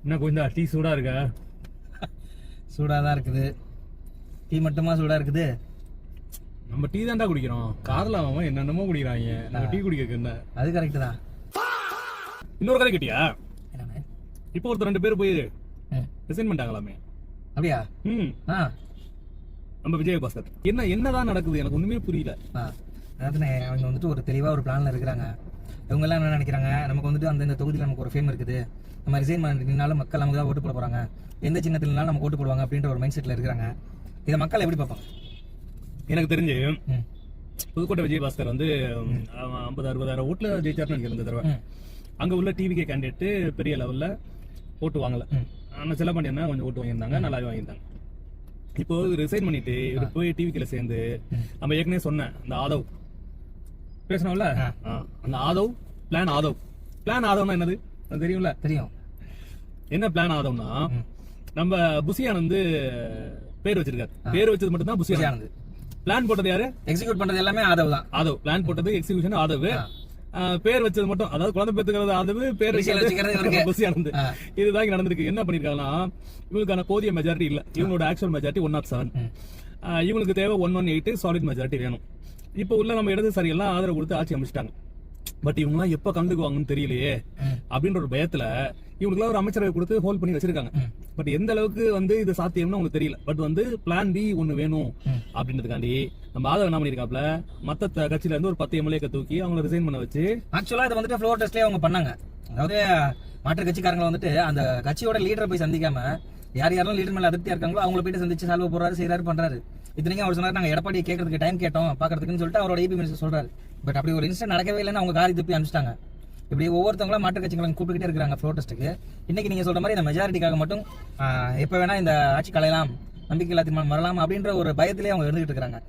என்ன கொஞ்சம் டீ சூடா இருக்கா? சூடாக தான் இருக்குது. டீ மட்டுமா சூடாக இருக்குது? நம்ம டீ தான்டா குடிக்கிறோம். கார்ல அவன் என்னென்னமோ குடிக்கிறாங்க. நம்ம டீ குடிக்கிறதுக்கு என்ன? அது கரெக்டு தான். இன்னொரு கதை கேட்டியா? என்னண்ணே? இப்போ ஒருத்தர் 2 பேர் போய் ரிசைன் பண்ணிட்டாங்களாமே. அப்படியா? ஆ நம்ம விஜயபாஸ்கர். என்னதான் நடக்குது எனக்கு ஒண்ணுமே புரியல. அதாவதுண்ணே, அவங்க வந்துட்டு ஒரு தெளிவாக ஒரு பிளான்ல இருக்கிறாங்க. இவங்க எல்லாம் என்ன நினைக்கிறாங்க, நமக்கு வந்துட்டு அந்த தொகுதியில் நமக்கு ஒரு ஃபேம் இருக்குது, நம்ம ரிசைன் பண்ணினாலும் மக்கள் நமக்கு தான் ஓட்டு போட போறாங்க, எந்த சின்னத்திலனாலும் நம்ம ஓட்டு போடுவாங்க அப்படின்ற ஒரு மைண்ட் செட்ல இருக்கிறாங்க. இதை மக்கள் எப்படி பார்ப்பாங்க? எனக்கு தெரிஞ்சு புதுக்கோட்டை விஜயபாஸ்கர் வந்து 50-60,000 ஓட்டுல ஜெயிச்சார்னு எனக்கு இந்த தடவை. அங்க உள்ள டிவிகே கேண்டிடேட் பெரிய லெவல்ல ஓட்டு வாங்கல. ஆனா செல்லப்பாண்டியன்னா கொஞ்சம் ஓட்டு வாங்கியிருந்தாங்க, நல்லாவே வாங்கியிருந்தாங்க. இப்போ ரிசைன் பண்ணிட்டு இவர் போய் டிவிக்கில சேர்ந்து நம்ம ஏற்கனவே சொன்ன அந்த ஆதவ் பேசணும்ல, அந்த ஆதவ் பிளான் ஆதவ்னா என்னது தெரியும்ல? தெரியும். என்ன பிளான் ஆதவ்னா, நம்ம புசியான் வந்து பேர் வச்சிருக்காரு. பேர் வச்சது மட்டும் தான் புசியான். பிளான் போட்டது யாரு? எக்ஸிக்யூட் பண்றது எல்லாமே ஆதவ் தான். ஆதவ் பிளான் போட்டது, எக்ஸிகியூஷன் ஆதவ். பேர் வச்சது மட்டும், அதாவது குழந்தை பெற்றுக்கிறது ஆதவ், பேர் வச்சுக்கிறது புசியானந்த். இதுதான் நடந்திருக்கு. என்ன பண்ணிருக்காங்கன்னா, இவங்களுக்கான போதிய மெஜாரிட்டி இல்ல. இவங்களோட ஆக்சுவல் மெஜாரிட்டி 107. இவங்களுக்கு தேவை 118 சாலிட் மெஜாரிட்டி வேணும். இப்போ உள்ள நம்ம இடதுசாரி எல்லாம் ஆதரவு கொடுத்து ஆட்சி அமைச்சிட்டாங்க. பட் இவங்க எல்லாம் எப்ப கண்டுக்குவாங்கன்னு தெரியலையே அப்படின்ற ஒரு பயத்துல இவங்களுக்கு ஒரு அமைச்சரவை கொடுத்து ஹோல்ட் பண்ணி வச்சிருக்காங்க. பட் எந்த அளவுக்கு வந்து இது சாத்தியம்னு உங்களுக்கு தெரியல. பட் வந்து பிளான் பி ஒண்ணு வேணும் அப்படின்றதுக்காண்டி நம்ம ஆதரவு என்ன பண்ணிருக்காப்ல, மத்த கட்சியில இருந்து ஒரு 10 எம்எல்ஏ தூக்கி அவங்களை ரிசைன் பண்ண வச்சு, ஆக்சுவலா இது வந்துட்டு ஃப்ளோர் டெஸ்ட்லயே அவங்க பண்ணாங்க. அதாவது மாற்று கட்சிக்காரங்களை வந்துட்டு அந்த கட்சியோட லீடரை போய் சந்திக்காம, யாரெல்லாம் லீடர் மேல அதிருப்தியா இருக்காங்களோ அவங்கள போயிட்டு சந்திச்சு சால்வ் போறாரு, செய்யறாரு, பண்றாரு. இத்தனைக்கும் அவர் சொன்னாரு, நாங்க எடப்பாடி கேட்கறதுக்கு டைம் கேட்டோம் பாக்குறதுக்குன்னு சொல்லிட்டு அவரோட ஏபி மினிஸ்டர் சொல்றாரு. பட் அப்படி ஒரு இன்சிடென்ட் நடக்கவே இல்லைன்னு அவங்க காரி திருப்பி அனுப்பிச்சிட்டாங்க. இப்படி ஒவ்வொருத்தவங்களும் மாற்று கட்சிகளை கூப்பிட்டுக்கிட்டே இருக்காங்க ஃப்ளோர் டெஸ்ட்டுக்கு. இன்னைக்கு நீங்க சொல்ற மாதிரி இந்த மெஜாரிட்டிக்காக மட்டும் எப்ப வேணா இந்த ஆட்சி கலையலாம், நம்பிக்கை தீர்மானம் வரலாம் அப்படின்ற ஒரு பயத்திலேயே அவங்க இருந்துகிட்டு இருக்காங்க.